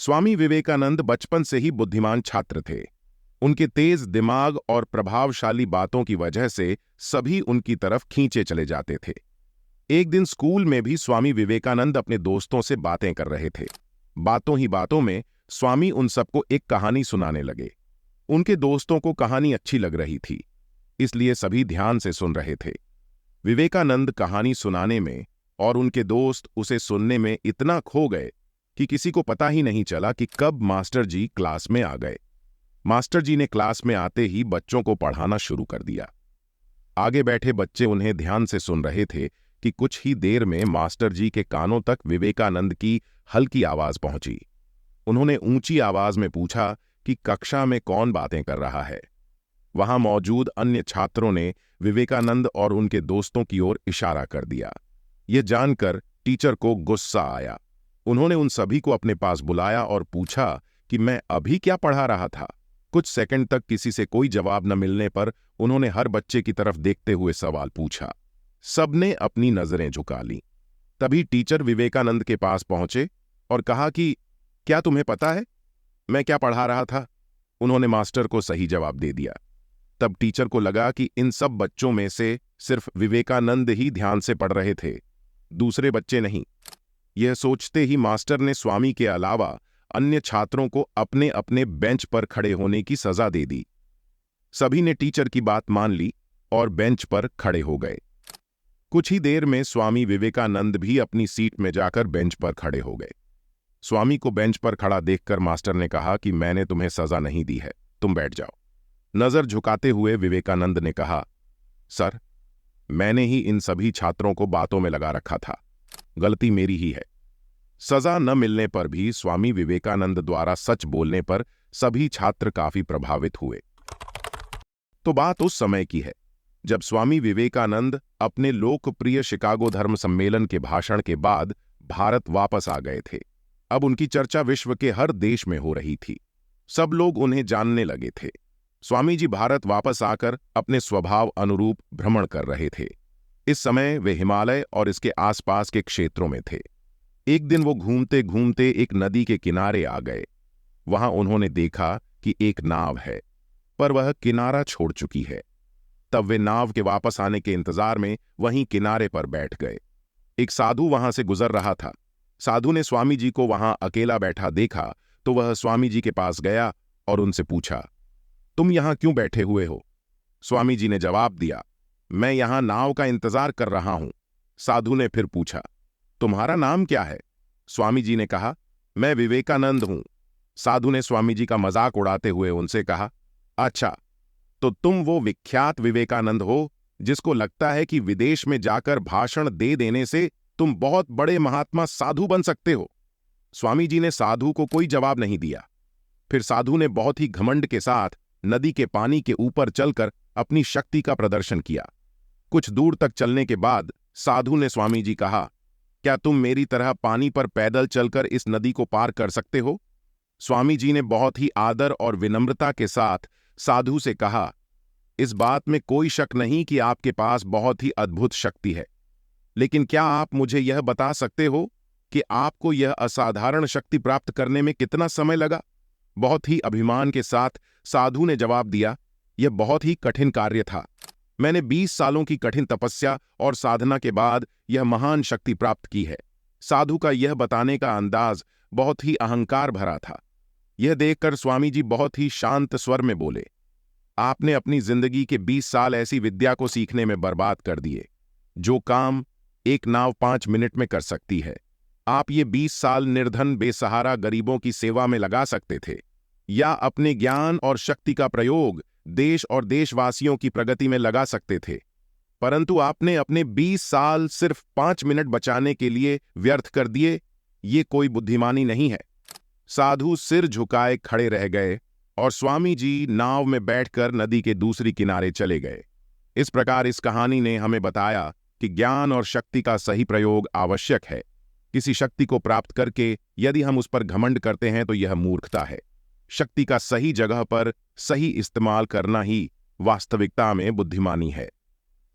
स्वामी विवेकानंद बचपन से ही बुद्धिमान छात्र थे। उनके तेज दिमाग और प्रभावशाली बातों की वजह से सभी उनकी तरफ खींचे चले जाते थे। एक दिन स्कूल में भी स्वामी विवेकानंद अपने दोस्तों से बातें कर रहे थे। बातों ही बातों में स्वामी उन सबको एक कहानी सुनाने लगे। उनके दोस्तों को कहानी अच्छी लग रही थी, इसलिए सभी ध्यान से सुन रहे थे। विवेकानंद कहानी सुनाने में और उनके दोस्त उसे सुनने में इतना खो गए कि किसी को पता ही नहीं चला कि कब मास्टर जी क्लास में आ गए। मास्टर जी ने क्लास में आते ही बच्चों को पढ़ाना शुरू कर दिया। आगे बैठे बच्चे उन्हें ध्यान से सुन रहे थे कि कुछ ही देर में मास्टर जी के कानों तक विवेकानंद की हल्की आवाज पहुंची। उन्होंने ऊंची आवाज में पूछा कि कक्षा में कौन बातें कर रहा है। वहां मौजूद अन्य छात्रों ने विवेकानंद और उनके दोस्तों की ओर इशारा कर दिया। यह जानकर टीचर को गुस्सा आया। उन्होंने उन सभी को अपने पास बुलाया और पूछा कि मैं अभी क्या पढ़ा रहा था। कुछ सेकंड तक किसी से कोई जवाब न मिलने पर उन्होंने हर बच्चे की तरफ देखते हुए सवाल पूछा। सबने अपनी नजरें झुका लीं। तभी टीचर विवेकानंद के पास पहुंचे और कहा कि क्या तुम्हें पता है मैं क्या पढ़ा रहा था? उन्होंने मास्टर को सही जवाब दे दिया। तब टीचर को लगा कि इन सब बच्चों में से सिर्फ विवेकानंद ही ध्यान से पढ़ रहे थे, दूसरे बच्चे नहीं। यह सोचते ही मास्टर ने स्वामी के अलावा अन्य छात्रों को अपने अपने बेंच पर खड़े होने की सजा दे दी। सभी ने टीचर की बात मान ली और बेंच पर खड़े हो गए। कुछ ही देर में स्वामी विवेकानंद भी अपनी सीट में जाकर बेंच पर खड़े हो गए। स्वामी को बेंच पर खड़ा देखकर मास्टर ने कहा कि मैंने तुम्हें सजा नहीं दी है, तुम बैठ जाओ। नजर झुकाते हुए विवेकानंद ने कहा, सर, मैंने ही इन सभी छात्रों को बातों में लगा रखा था, गलती मेरी ही है। सजा न मिलने पर भी स्वामी विवेकानंद द्वारा सच बोलने पर सभी छात्र काफी प्रभावित हुए। तो बात उस समय की है जब स्वामी विवेकानंद अपने लोकप्रिय शिकागो धर्म सम्मेलन के भाषण के बाद भारत वापस आ गए थे। अब उनकी चर्चा विश्व के हर देश में हो रही थी। सब लोग उन्हें जानने लगे थे। स्वामी जी भारत वापस आकर अपने स्वभाव अनुरूप भ्रमण कर रहे थे। इस समय वे हिमालय और इसके आसपास के क्षेत्रों में थे। एक दिन वो घूमते घूमते एक नदी के किनारे आ गए। वहां उन्होंने देखा कि एक नाव है, पर वह किनारा छोड़ चुकी है। तब वे नाव के वापस आने के इंतजार में वहीं किनारे पर बैठ गए। एक साधु वहां से गुजर रहा था। साधु ने स्वामी जी को वहां अकेला बैठा देखा तो वह स्वामी जी के पास गया और उनसे पूछा, तुम यहां क्यों बैठे हुए हो? स्वामी जी ने जवाब दिया, मैं यहां नाव का इंतजार कर रहा हूं। साधु ने फिर पूछा, तुम्हारा नाम क्या है? स्वामी जी ने कहा, मैं विवेकानंद हूं। साधु ने स्वामी जी का मजाक उड़ाते हुए उनसे कहा, अच्छा, तो तुम वो विख्यात विवेकानंद हो जिसको लगता है कि विदेश में जाकर भाषण दे देने से तुम बहुत बड़े महात्मा साधु बन सकते हो। स्वामी जी ने साधु को कोई जवाब नहीं दिया। फिर साधु ने बहुत ही घमंड के साथ नदी के पानी के ऊपर चलकर अपनी शक्ति का प्रदर्शन किया। कुछ दूर तक चलने के बाद साधु ने स्वामी जी कहा, क्या तुम मेरी तरह पानी पर पैदल चलकर इस नदी को पार कर सकते हो? स्वामी जी ने बहुत ही आदर और विनम्रता के साथ साधु से कहा, इस बात में कोई शक नहीं कि आपके पास बहुत ही अद्भुत शक्ति है, लेकिन क्या आप मुझे यह बता सकते हो कि आपको यह असाधारण शक्ति प्राप्त करने में कितना समय लगा? बहुत ही अभिमान के साथ साधु ने जवाब दिया, यह बहुत ही कठिन कार्य था। मैंने 20 सालों की कठिन तपस्या और साधना के बाद यह महान शक्ति प्राप्त की है। साधु का यह बताने का अंदाज बहुत ही अहंकार भरा था। यह देखकर स्वामी जी बहुत ही शांत स्वर में बोले, आपने अपनी जिंदगी के 20 साल ऐसी विद्या को सीखने में बर्बाद कर दिए जो काम एक नाव 5 मिनट में कर सकती है। आप ये 20 साल निर्धन बेसहारा गरीबों की सेवा में लगा सकते थे, या अपने ज्ञान और शक्ति का प्रयोग देश और देशवासियों की प्रगति में लगा सकते थे, परंतु आपने अपने 20 साल सिर्फ 5 मिनट बचाने के लिए व्यर्थ कर दिए। ये कोई बुद्धिमानी नहीं है। साधु सिर झुकाए खड़े रह गए और स्वामी जी नाव में बैठकर नदी के दूसरी किनारे चले गए। इस प्रकार इस कहानी ने हमें बताया कि ज्ञान और शक्ति का सही प्रयोग आवश्यक है। किसी शक्ति को प्राप्त करके यदि हम उस पर घमंड करते हैं तो यह मूर्खता है। शक्ति का सही जगह पर सही इस्तेमाल करना ही वास्तविकता में बुद्धिमानी है।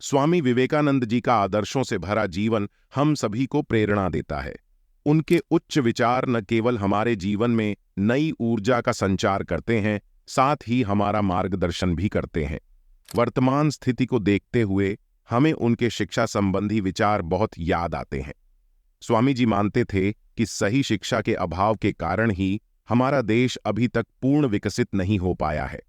स्वामी विवेकानंद जी का आदर्शों से भरा जीवन हम सभी को प्रेरणा देता है। उनके उच्च विचार न केवल हमारे जीवन में नई ऊर्जा का संचार करते हैं, साथ ही हमारा मार्गदर्शन भी करते हैं। वर्तमान स्थिति को देखते हुए हमें उनके शिक्षा संबंधी विचार बहुत याद आते हैं। स्वामी जी मानते थे कि सही शिक्षा के अभाव के कारण ही हमारा देश अभी तक पूर्ण विकसित नहीं हो पाया है।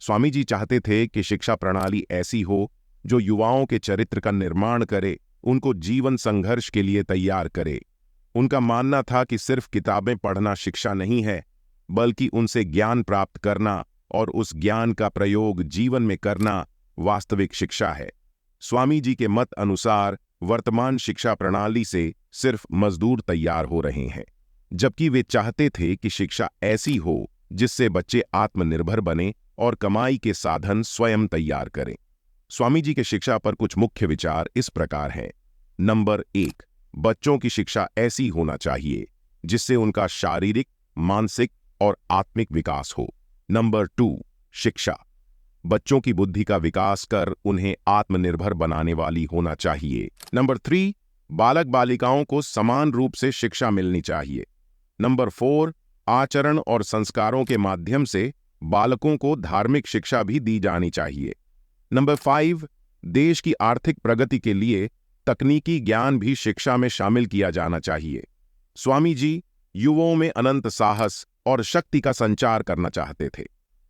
स्वामी जी चाहते थे कि शिक्षा प्रणाली ऐसी हो जो युवाओं के चरित्र का निर्माण करे, उनको जीवन संघर्ष के लिए तैयार करे। उनका मानना था कि सिर्फ किताबें पढ़ना शिक्षा नहीं है, बल्कि उनसे ज्ञान प्राप्त करना और उस ज्ञान का प्रयोग जीवन में करना वास्तविक शिक्षा है। स्वामी जी के मत अनुसार वर्तमान शिक्षा प्रणाली से सिर्फ मजदूर तैयार हो रहे हैं, जबकि वे चाहते थे कि शिक्षा ऐसी हो जिससे बच्चे आत्मनिर्भर बने और कमाई के साधन स्वयं तैयार करें। स्वामी जी के शिक्षा पर कुछ मुख्य विचार इस प्रकार हैं। नंबर 1, बच्चों की शिक्षा ऐसी होना चाहिए जिससे उनका शारीरिक, मानसिक और आत्मिक विकास हो। नंबर 2, शिक्षा बच्चों की बुद्धि का विकास कर उन्हें आत्मनिर्भर बनाने वाली होना चाहिए। नंबर 3, बालक बालिकाओं को समान रूप से शिक्षा मिलनी चाहिए। नंबर 4, आचरण और संस्कारों के माध्यम से बालकों को धार्मिक शिक्षा भी दी जानी चाहिए। नंबर 5, देश की आर्थिक प्रगति के लिए तकनीकी ज्ञान भी शिक्षा में शामिल किया जाना चाहिए। स्वामी जी युवाओं में अनंत साहस और शक्ति का संचार करना चाहते थे।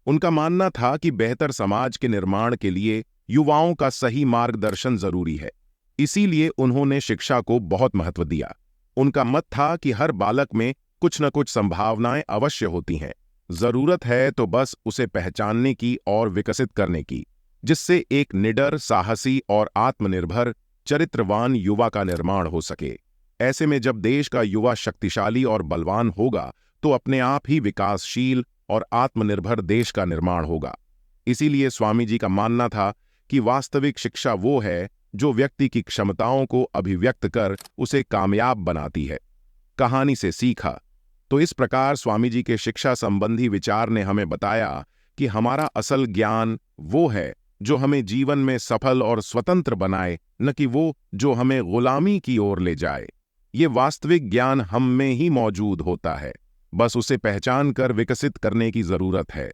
उनका मानना था कि बेहतर समाज के निर्माण के लिए युवाओं का सही मार्गदर्शन जरूरी है। इसीलिए उन्होंने शिक्षा को बहुत महत्व दिया। उनका मत था कि हर बालक में कुछ न कुछ संभावनाएं अवश्य होती हैं, जरूरत है तो बस उसे पहचानने की और विकसित करने की, जिससे एक निडर, साहसी और आत्मनिर्भर चरित्रवान युवा का निर्माण हो सके। ऐसे में जब देश का युवा शक्तिशाली और बलवान होगा तो अपने आप ही विकासशील और आत्मनिर्भर देश का निर्माण होगा। इसीलिए स्वामी जी का मानना था कि वास्तविक शिक्षा वो है जो व्यक्ति की क्षमताओं को अभिव्यक्त कर उसे कामयाब बनाती है। कहानी से सीखा। तो इस प्रकार स्वामी जी के शिक्षा संबंधी विचार ने हमें बताया कि हमारा असल ज्ञान वो है जो हमें जीवन में सफल और स्वतंत्र बनाए, न कि वो जो हमें गुलामी की ओर ले जाए। ये वास्तविक ज्ञान हम में ही मौजूद होता है, बस उसे पहचान कर विकसित करने की जरूरत है।